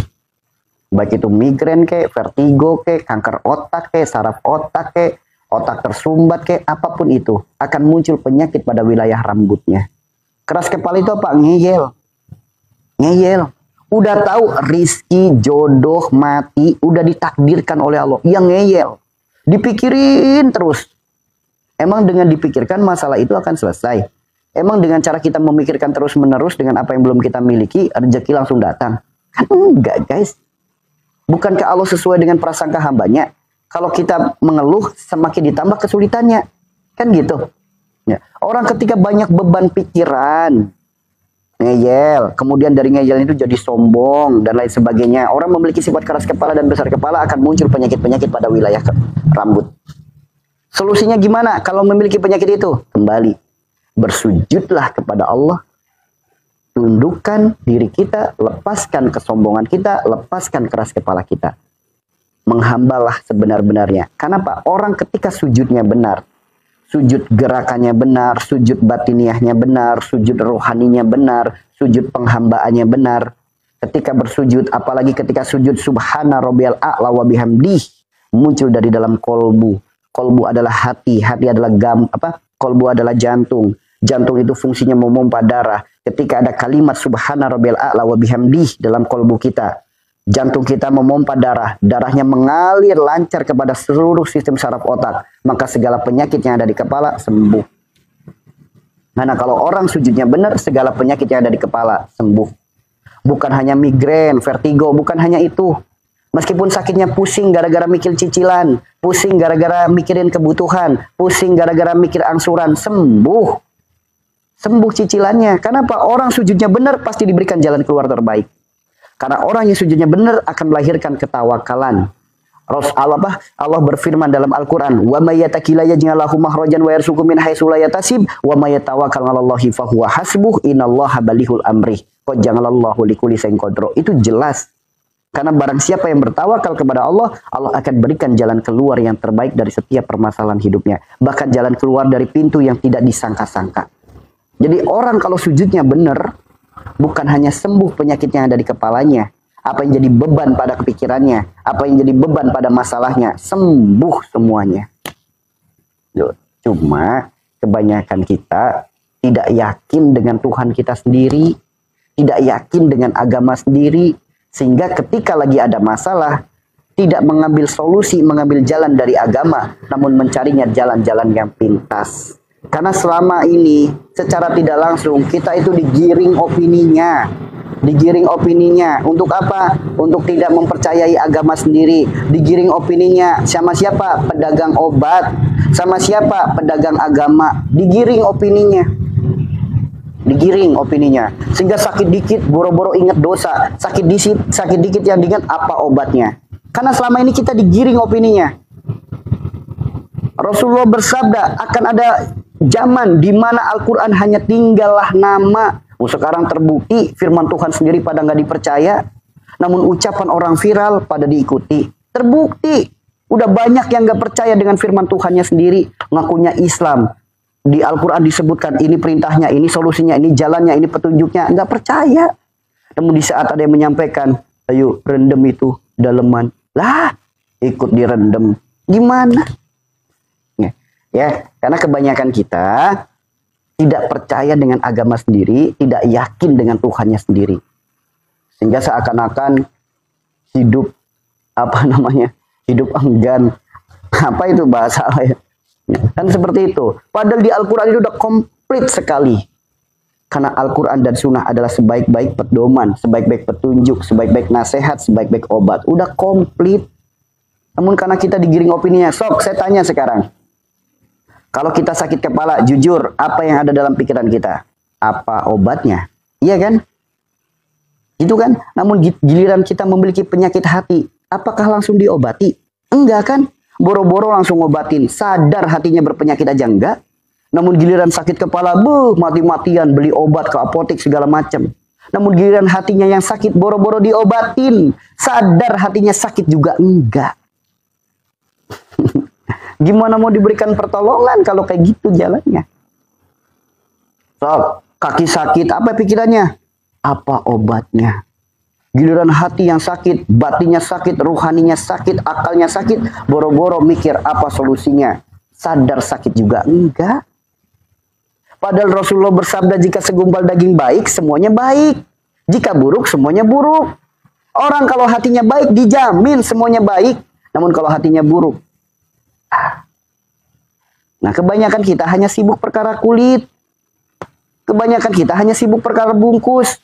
Baik itu migrain ke, vertigo ke, kanker otak ke, saraf otak ke, otak tersumbat ke, apapun itu. Akan muncul penyakit pada wilayah rambutnya. Keras kepala itu apa? Ngeyel. Ngeyel. Udah tahu rizki, jodoh, mati, udah ditakdirkan oleh Allah. Yang ngeyel. Dipikirin terus. Emang dengan dipikirkan masalah itu akan selesai? Emang dengan cara kita memikirkan terus-menerus dengan apa yang belum kita miliki, rezeki langsung datang? Kan enggak guys. Bukankah Allah sesuai dengan prasangka hambanya? Kalau kita mengeluh, semakin ditambah kesulitannya. Kan gitu. Ya. Orang ketika banyak beban pikiran, ngeyel, kemudian dari ngeyel itu jadi sombong dan lain sebagainya. Orang memiliki sifat keras kepala dan besar kepala akan muncul penyakit-penyakit pada wilayah rambut. Solusinya gimana kalau memiliki penyakit itu? Kembali bersujudlah kepada Allah, tundukkan diri kita, lepaskan kesombongan kita, lepaskan keras kepala kita. Menghambalah sebenar-benarnya. Karena Pak, orang ketika sujudnya benar, sujud gerakannya benar, sujud batiniahnya benar, sujud rohaninya benar, sujud penghambaannya benar. Ketika bersujud, apalagi ketika sujud subhana rabbiyal a'la wa bihamdih, muncul dari dalam kolbu. Kolbu adalah hati, hati adalah kolbu adalah jantung. Jantung itu fungsinya memompa darah. Ketika ada kalimat subhana rabbiyal a'la wa bihamdih dalam kolbu kita, jantung kita memompa darah, darahnya mengalir lancar kepada seluruh sistem saraf otak, maka segala penyakit yang ada di kepala sembuh. Karena kalau orang sujudnya benar, segala penyakit yang ada di kepala sembuh. Bukan hanya migrain, vertigo, bukan hanya itu. Meskipun sakitnya pusing gara-gara mikir cicilan, pusing gara-gara mikirin kebutuhan, pusing gara-gara mikir angsuran, sembuh. Sembuh cicilannya. Kenapa? Orang sujudnya benar pasti diberikan jalan keluar terbaik. Karena orang yang sujudnya benar akan melahirkan ketawakalan. Allah berfirman dalam Al-Quran, wa may yattaqilla yaj'al lahu makhrajan wa yarzuqhu min haitsu la yahtasib wa may yatawakkal 'alallahi fa huwa hasbuh innallaha balighul amri qad ja'alallahu likulli shay'in qadra. Itu jelas. Karena barang siapa yang bertawakal kepada Allah, Allah akan berikan jalan keluar yang terbaik dari setiap permasalahan hidupnya. Bahkan jalan keluar dari pintu yang tidak disangka-sangka. Jadi orang kalau sujudnya benar, bukan hanya sembuh penyakit yang ada di kepalanya, apa yang jadi beban pada kepikirannya, apa yang jadi beban pada masalahnya, sembuh semuanya. Cuma kebanyakan kita tidak yakin dengan Tuhan kita sendiri, tidak yakin dengan agama sendiri, sehingga ketika lagi ada masalah, tidak mengambil solusi, mengambil jalan dari agama, namun mencarinya jalan-jalan yang pintas. Karena selama ini secara tidak langsung kita itu digiring opininya. Digiring opininya untuk apa? Untuk tidak mempercayai agama sendiri. Digiring opininya sama siapa? Pedagang obat. Sama siapa? Pedagang agama. Digiring opininya. Digiring opininya. Sehingga sakit dikit boro-boro ingat dosa. Sakit dikit yang diingat apa obatnya. Karena selama ini kita digiring opininya. Rasulullah bersabda akan ada zaman di mana Al-Quran hanya tinggallah nama. Sekarang terbukti firman Tuhan sendiri pada nggak dipercaya. Namun ucapan orang viral pada diikuti. Terbukti. Udah banyak yang nggak percaya dengan firman Tuhannya sendiri. Ngakunya Islam. Di Al-Quran disebutkan ini perintahnya, ini solusinya, ini jalannya, ini petunjuknya. Nggak percaya. Namun di saat ada yang menyampaikan, ayo rendem itu daleman. Lah, ikut direndem. Gimana? Ya, karena kebanyakan kita tidak percaya dengan agama sendiri, tidak yakin dengan Tuhannya sendiri. Sehingga seakan-akan hidup hidup enggan. Apa itu bahasa ya? Kan seperti itu. Padahal di Al-Quran itu udah komplit sekali. Karena Al-Quran dan Sunnah adalah sebaik-baik pedoman, sebaik-baik petunjuk, sebaik-baik nasihat, sebaik-baik obat. Udah komplit. Namun karena kita digiring opininya. Sok, saya tanya sekarang. Kalau kita sakit kepala, jujur, apa yang ada dalam pikiran kita? Apa obatnya? Iya kan? Itu kan? Namun giliran kita memiliki penyakit hati, apakah langsung diobati? Enggak kan? Boro-boro langsung ngobatin. Sadar hatinya berpenyakit aja enggak? Namun giliran sakit kepala, mati-matian beli obat ke apotek segala macam. Namun giliran hatinya yang sakit, boro-boro diobatin. Sadar hatinya sakit juga enggak. Gimana mau diberikan pertolongan kalau kayak gitu jalannya? So, kaki sakit, apa pikirannya? Apa obatnya? Giliran hati yang sakit, batinnya sakit, ruhaninya sakit, akalnya sakit, boro-boro mikir apa solusinya. Sadar sakit juga enggak. Padahal Rasulullah bersabda jika segumpal daging baik, semuanya baik. Jika buruk, semuanya buruk. Orang kalau hatinya baik, dijamin semuanya baik. Namun kalau hatinya buruk, nah kebanyakan kita hanya sibuk perkara kulit. Kebanyakan kita hanya sibuk perkara bungkus.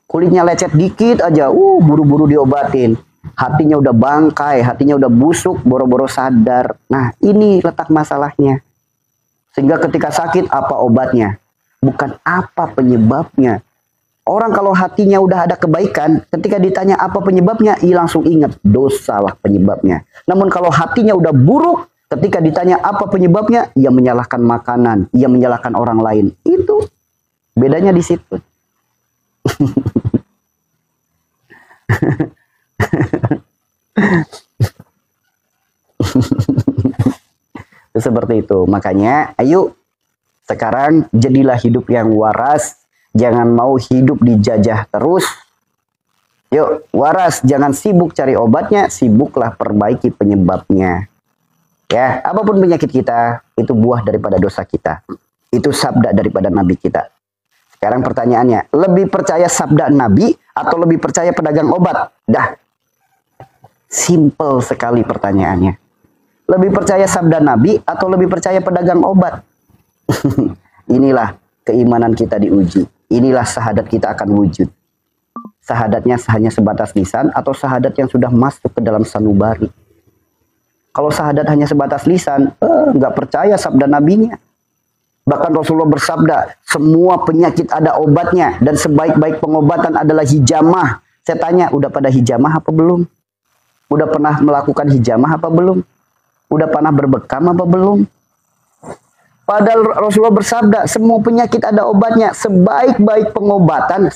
Kulitnya lecet dikit aja, buru-buru diobatin. Hatinya udah bangkai, hatinya udah busuk, boro-boro sadar. Nah ini letak masalahnya. Sehingga ketika sakit, apa obatnya? Bukan apa penyebabnya. Orang kalau hatinya udah ada kebaikan, ketika ditanya apa penyebabnya, ia langsung ingat dosalah penyebabnya. Namun kalau hatinya udah buruk, ketika ditanya apa penyebabnya, ia menyalahkan makanan, ia menyalahkan orang lain. Itu bedanya di situ. Seperti itu. Makanya, ayo sekarang jadilah hidup yang waras. Jangan mau hidup dijajah terus. Yuk, waras, jangan sibuk cari obatnya, sibuklah perbaiki penyebabnya. Ya, apapun penyakit kita, itu buah daripada dosa kita. Itu sabda daripada Nabi kita. Sekarang pertanyaannya, lebih percaya sabda Nabi atau lebih percaya pedagang obat? Dah. Simple sekali pertanyaannya. Lebih percaya sabda Nabi atau lebih percaya pedagang obat? Inilah keimanan kita diuji. Inilah syahadat kita akan wujud. Syahadatnya hanya sebatas lisan atau syahadat yang sudah masuk ke dalam sanubari. Kalau syahadat hanya sebatas lisan, nggak percaya sabda nabinya. Bahkan Rasulullah bersabda, semua penyakit ada obatnya dan sebaik-baik pengobatan adalah hijamah. Saya tanya, udah pada hijamah apa belum? Udah pernah melakukan hijamah apa belum? Udah pernah berbekam apa belum? Padahal Rasulullah bersabda, semua penyakit ada obatnya. Sebaik-baik pengobatan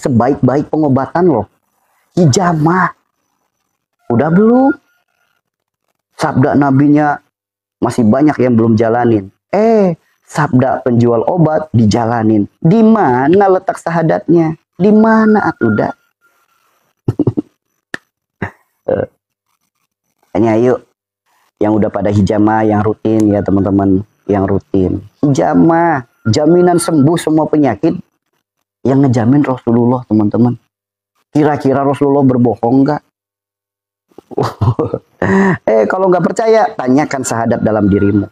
loh. Hijamah. Udah belum? Sabda nabinya masih banyak yang belum jalanin. Sabda penjual obat dijalanin. Di mana letak syahadatnya? Di mana udah? Hanya yuk. Yang udah pada hijamah, yang rutin ya teman-teman. Yang rutin. Hijamah, jaminan sembuh semua penyakit. Yang ngejamin Rasulullah, teman-teman. Kira-kira Rasulullah berbohong nggak? Kalau nggak percaya, tanyakan syahadat dalam dirimu.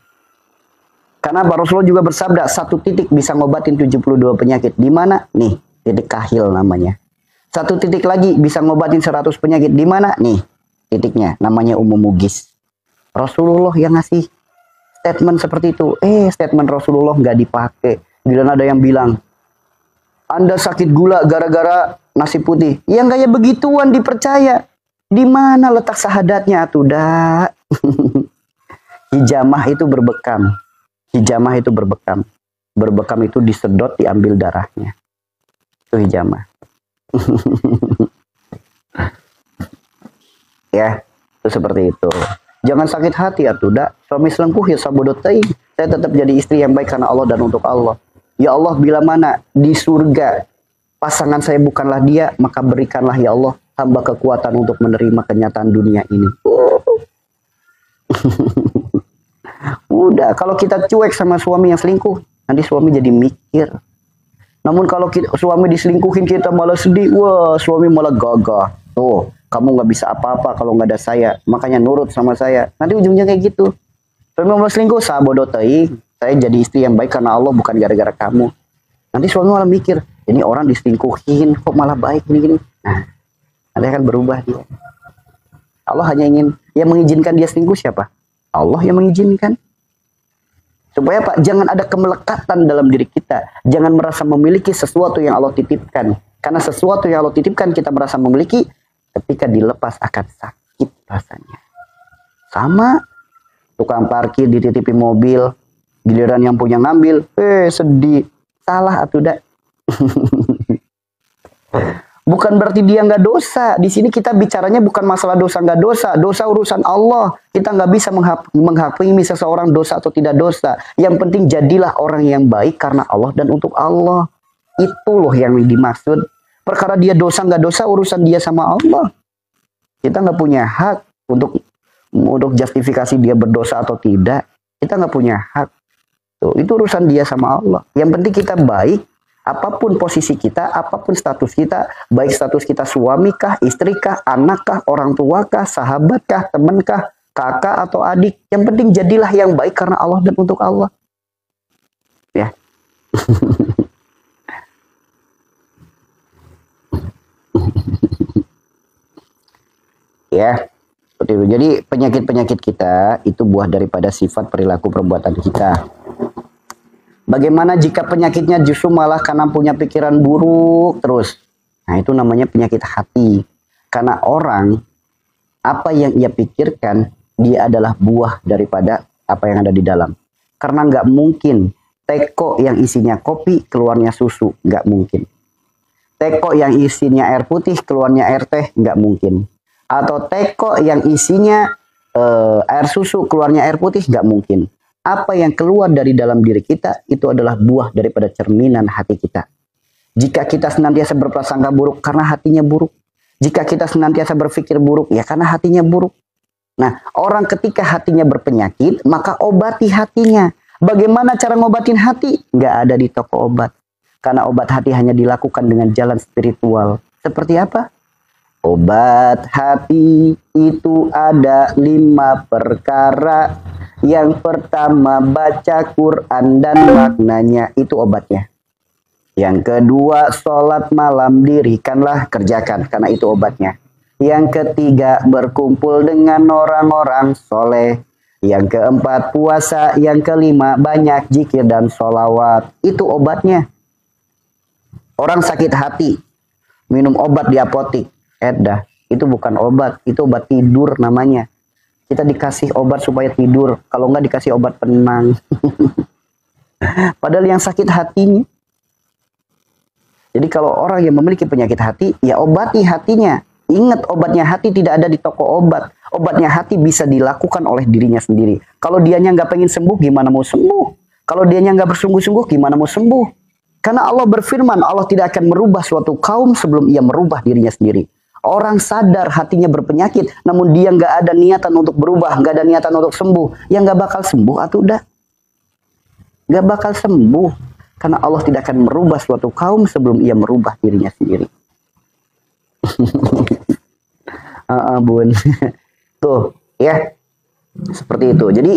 Karena Rasulullah juga bersabda, satu titik bisa ngobatin 72 penyakit. Di mana? Nih, titik kahil namanya. Satu titik lagi bisa ngobatin 100 penyakit. Di mana? Nih, titiknya. Namanya umum mugis. Rasulullah yang ngasih statement seperti itu. Statement Rasulullah nggak dipakai. Bila ada yang bilang, Anda sakit gula gara-gara nasi putih. Yang kayak begituan dipercaya. Di mana letak syahadatnya tuh, dah? Hijamah itu berbekam. Hijamah itu berbekam. Berbekam itu disedot, diambil darahnya. Itu hijamah. Ya, itu seperti itu. Jangan sakit hati atuh, dak. Suami selingkuh ya sabodotai. Saya tetap jadi istri yang baik karena Allah dan untuk Allah. Ya Allah, bila mana di surga pasangan saya bukanlah dia, maka berikanlah ya Allah hamba kekuatan untuk menerima kenyataan dunia ini. Udah, kalau kita cuek sama suami yang selingkuh, nanti suami jadi mikir. Namun kalau suami diselingkuhin kita malah sedih, wah suami malah gagah. Tuh, kamu nggak bisa apa-apa kalau nggak ada saya, makanya nurut sama saya. Nanti ujungnya kayak gitu. Suami malah selingkuh, sabodo teuing. Saya jadi istri yang baik karena Allah, bukan gara-gara kamu. Nanti suami malah mikir, ini orang diselingkuhin kok malah baik gini-gini. Nah, nanti akan berubah dia. Allah hanya ingin, yang mengizinkan dia selingkuh siapa? Allah yang mengizinkan. Supaya Pak, jangan ada kemelekatan dalam diri kita. Jangan merasa memiliki sesuatu yang Allah titipkan. Karena sesuatu yang Allah titipkan kita merasa memiliki, ketika dilepas akan sakit rasanya. Sama, tukang parkir dititipi mobil, giliran yang punya ngambil, sedih. Salah atuh dak. Bukan berarti dia nggak dosa. Di sini kita bicaranya bukan masalah dosa nggak dosa. Dosa urusan Allah. Kita nggak bisa menghakimi seseorang dosa atau tidak dosa. Yang penting jadilah orang yang baik karena Allah dan untuk Allah. Itu loh yang dimaksud. Perkara dia dosa nggak dosa urusan dia sama Allah. Kita nggak punya hak untuk justifikasi dia berdosa atau tidak. Kita nggak punya hak. Tuh, itu urusan dia sama Allah. Yang penting kita baik. Apapun posisi kita, apapun status kita, baik status kita suami kah, istri kah, anak kah, orang tua kah, sahabat kah, teman kah, kakak atau adik. Yang penting jadilah yang baik karena Allah dan untuk Allah. Ya. Ya, seperti itu. Jadi penyakit-penyakit kita itu buah daripada sifat perilaku perbuatan kita. Bagaimana jika penyakitnya justru malah karena punya pikiran buruk terus? Nah, itu namanya penyakit hati. Karena orang, apa yang ia pikirkan, dia adalah buah daripada apa yang ada di dalam. Karena nggak mungkin teko yang isinya kopi, keluarnya susu. Nggak mungkin. Teko yang isinya air putih, keluarnya air teh. Nggak mungkin. Atau teko yang isinya air susu, keluarnya air putih. Nggak mungkin. Apa yang keluar dari dalam diri kita, itu adalah buah daripada cerminan hati kita. Jika kita senantiasa berprasangka buruk, karena hatinya buruk. Jika kita senantiasa berpikir buruk, ya karena hatinya buruk. Nah, orang ketika hatinya berpenyakit, maka obati hatinya. Bagaimana cara ngobatin hati? Nggak ada di toko obat. Karena obat hati hanya dilakukan dengan jalan spiritual. Seperti apa? Obat hati itu ada 5 perkara. Yang pertama, baca Quran dan maknanya, itu obatnya. Yang kedua, sholat malam dirikanlah, kerjakan, karena itu obatnya. Yang ketiga, berkumpul dengan orang-orang soleh. Yang keempat, puasa. Yang kelima, banyak zikir dan sholawat. Itu obatnya. Orang sakit hati, minum obat di apotik. Itu bukan obat, itu obat tidur namanya. Kita dikasih obat supaya tidur. Kalau enggak dikasih obat penang. Padahal yang sakit hatinya. Jadi kalau orang yang memiliki penyakit hati, ya obati hatinya. Ingat, obatnya hati tidak ada di toko obat. Obatnya hati bisa dilakukan oleh dirinya sendiri. Kalau dianya nggak pengen sembuh, gimana mau sembuh? Kalau dianya nggak bersungguh-sungguh, gimana mau sembuh? Karena Allah berfirman, Allah tidak akan merubah suatu kaum sebelum ia merubah dirinya sendiri. Orang sadar hatinya berpenyakit, namun dia nggak ada niatan untuk berubah, nggak ada niatan untuk sembuh, ya nggak bakal sembuh atau udah. Nggak bakal sembuh, karena Allah tidak akan merubah suatu kaum sebelum ia merubah dirinya sendiri. Bun. Tuh, ya. Seperti itu. Jadi,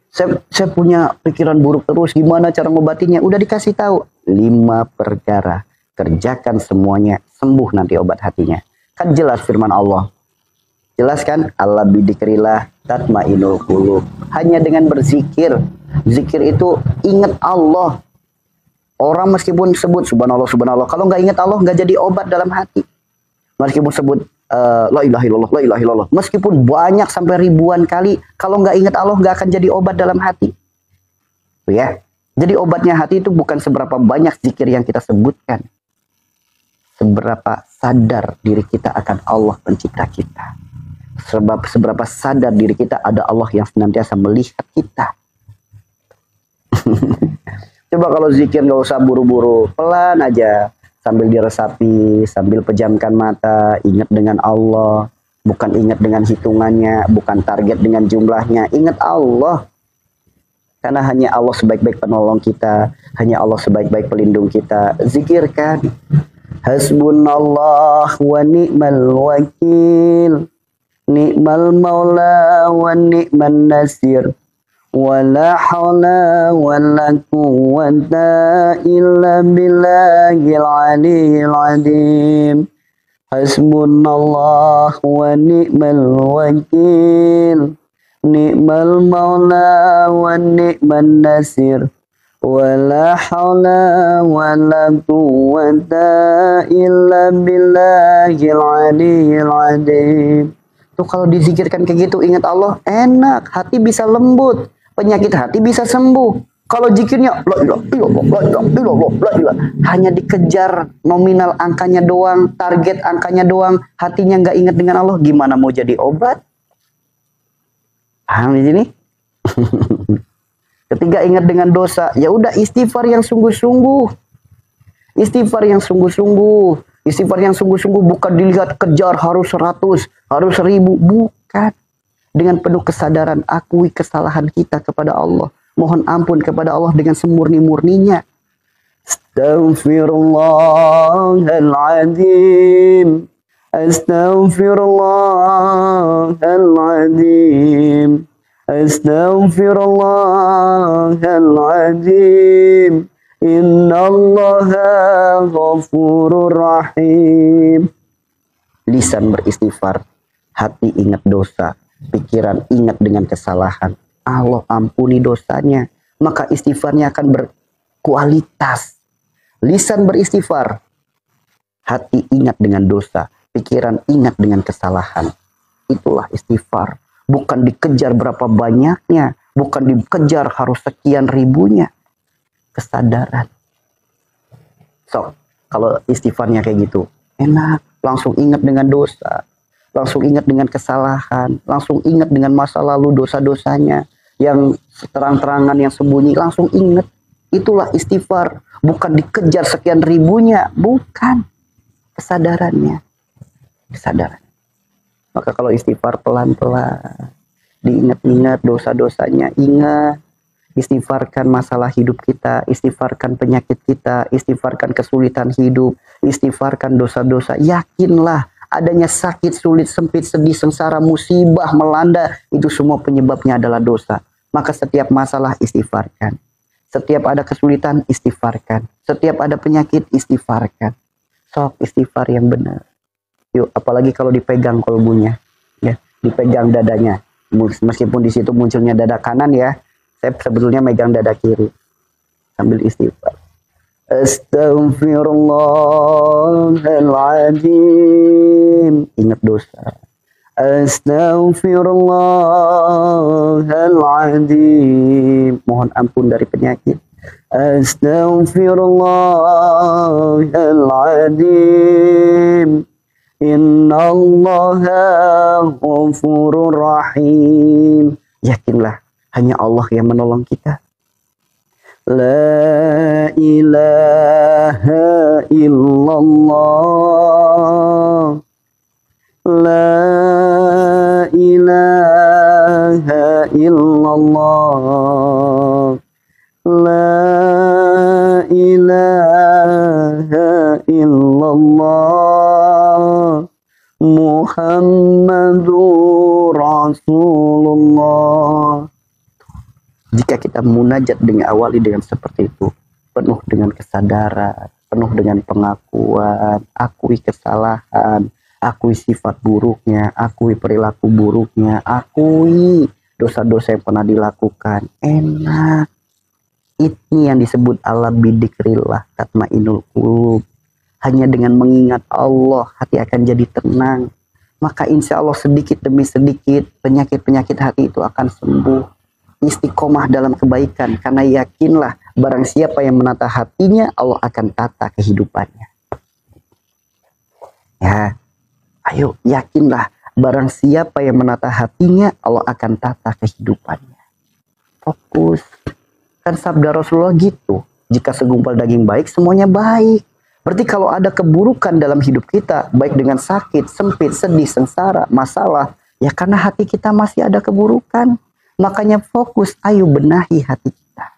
saya punya pikiran buruk terus, gimana cara ngobatinya? Udah dikasih tahu. 5 perkara. Kerjakan semuanya, sembuh nanti obat hatinya. Kan jelas firman Allah. Jelas kan? Allah bidzikrillah tatmainul qulub. Hanya dengan berzikir. Zikir itu ingat Allah. Orang meskipun sebut subhanallah, subhanallah. Kalau nggak ingat Allah, nggak jadi obat dalam hati. Meskipun sebut la ilaha illallah, la ilaha illallah. Meskipun banyak sampai ribuan kali. Kalau nggak ingat Allah, nggak akan jadi obat dalam hati. Ya. Jadi obatnya hati itu bukan seberapa banyak zikir yang kita sebutkan. Seberapa sadar diri kita akan Allah pencipta kita. Seberapa sadar diri kita ada Allah yang senantiasa melihat kita. Coba kalau zikir nggak usah buru-buru, pelan aja. Sambil diresapi, sambil pejamkan mata, ingat dengan Allah. Bukan ingat dengan hitungannya, bukan target dengan jumlahnya. Ingat Allah. Karena hanya Allah sebaik-baik penolong kita. Hanya Allah sebaik-baik pelindung kita. Zikirkan. Hasbunallah wa ni'mal wakil. Ni'mal maula wa ni'man nasir. Wa la hawla wa la quwwata illa billahil aliyyil azim. Hasbunallah wa ni'mal wakil. Ni'mal maula wa ni'man nasir. Wala hawla wala quwwata illa billahil aliyyil azim. Tuh kalau dizikirkan kayak gitu, ingat Allah, enak, hati bisa lembut, penyakit hati bisa sembuh. Kalau zikirnya la ilaha illallah, la ilaha illallah, la ilaha, hanya dikejar nominal angkanya doang, target angkanya doang, hatinya nggak ingat dengan Allah, gimana mau jadi obat? Paham di sini? Ketiga, ingat dengan dosa. Ya udah, istighfar yang sungguh-sungguh. Istighfar yang sungguh-sungguh. Istighfar yang sungguh-sungguh bukan dilihat kejar harus 100, harus 1000. Bukan. Dengan penuh kesadaran, akui kesalahan kita kepada Allah. Mohon ampun kepada Allah dengan semurni-murninya. Astaghfirullahaladzim. Astaghfirullahaladzim. Astaghfirullahaladzim. Innallaha ghafurur rahim. Lisan beristighfar, hati ingat dosa, pikiran ingat dengan kesalahan. Allah ampuni dosanya, maka istighfarnya akan berkualitas. Lisan beristighfar, hati ingat dengan dosa, pikiran ingat dengan kesalahan. Itulah istighfar. Bukan dikejar berapa banyaknya, bukan dikejar harus sekian ribunya. Kesadaran. So, kalau istighfarnya kayak gitu, enak. Langsung ingat dengan dosa, langsung ingat dengan kesalahan, langsung ingat dengan masa lalu dosa-dosanya, yang terang-terangan, yang sembunyi, langsung ingat. Itulah istighfar. Bukan dikejar sekian ribunya, bukan. Kesadarannya. Kesadaran. Maka kalau istighfar pelan-pelan, diingat-ingat dosa-dosanya, ingat. Istighfarkan masalah hidup kita, istighfarkan penyakit kita, istighfarkan kesulitan hidup, istighfarkan dosa-dosa. Yakinlah adanya sakit, sulit, sempit, sedih, sengsara, musibah melanda, itu semua penyebabnya adalah dosa. Maka setiap masalah istighfarkan. Setiap ada kesulitan istighfarkan. Setiap ada penyakit istighfarkan. Sok istighfar yang benar. Yuk, apalagi kalau dipegang kolbunya, ya, dipegang dadanya. Meskipun di situ munculnya dada kanan ya, saya sebetulnya megang dada kiri sambil istighfar. Astaghfirullahaladzim. Ingat dosa. Astaghfirullahaladzim. Mohon ampun dari penyakit. Astaghfirullahaladzim. Innallaha ghafurur rahim. Yakinlah hanya Allah yang menolong kita. La ilaha illallah. La ilaha illallah. La ilaha illallah. Muhammadur Rasulullah. Jika kita munajat dengan awali dengan seperti itu, penuh dengan kesadaran, penuh dengan pengakuan, akui kesalahan, akui sifat buruknya, akui perilaku buruknya, akui dosa-dosa yang pernah dilakukan. Enak. Ini yang disebut ala bidikrillah tatmainul qulub. Hanya dengan mengingat Allah, hati akan jadi tenang. Maka insya Allah sedikit demi sedikit penyakit-penyakit hati itu akan sembuh. Istiqomah dalam kebaikan, karena yakinlah barang siapa yang menata hatinya, Allah akan tata kehidupannya. Ya, ayo yakinlah barang siapa yang menata hatinya, Allah akan tata kehidupannya. Fokus. Kan sabda Rasulullah gitu, jika segumpal daging baik, semuanya baik. Berarti kalau ada keburukan dalam hidup kita, baik dengan sakit, sempit, sedih, sengsara, masalah, ya karena hati kita masih ada keburukan. Makanya fokus, ayo benahi hati kita.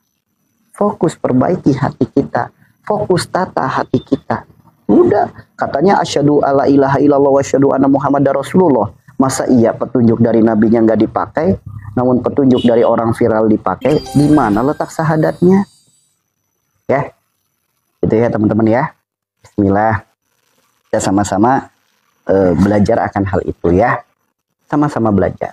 Fokus perbaiki hati kita. Fokus tata hati kita. Udah, katanya asyhadu alla ilaha illallah wa asyhadu anna muhammadar rasulullah. Masa iya petunjuk dari nabinya nggak dipakai, namun petunjuk dari orang viral dipakai? Di mana letak syahadatnya? Ya, itu ya teman-teman ya. Bismillah. Kita sama-sama belajar akan hal itu ya. Sama-sama belajar.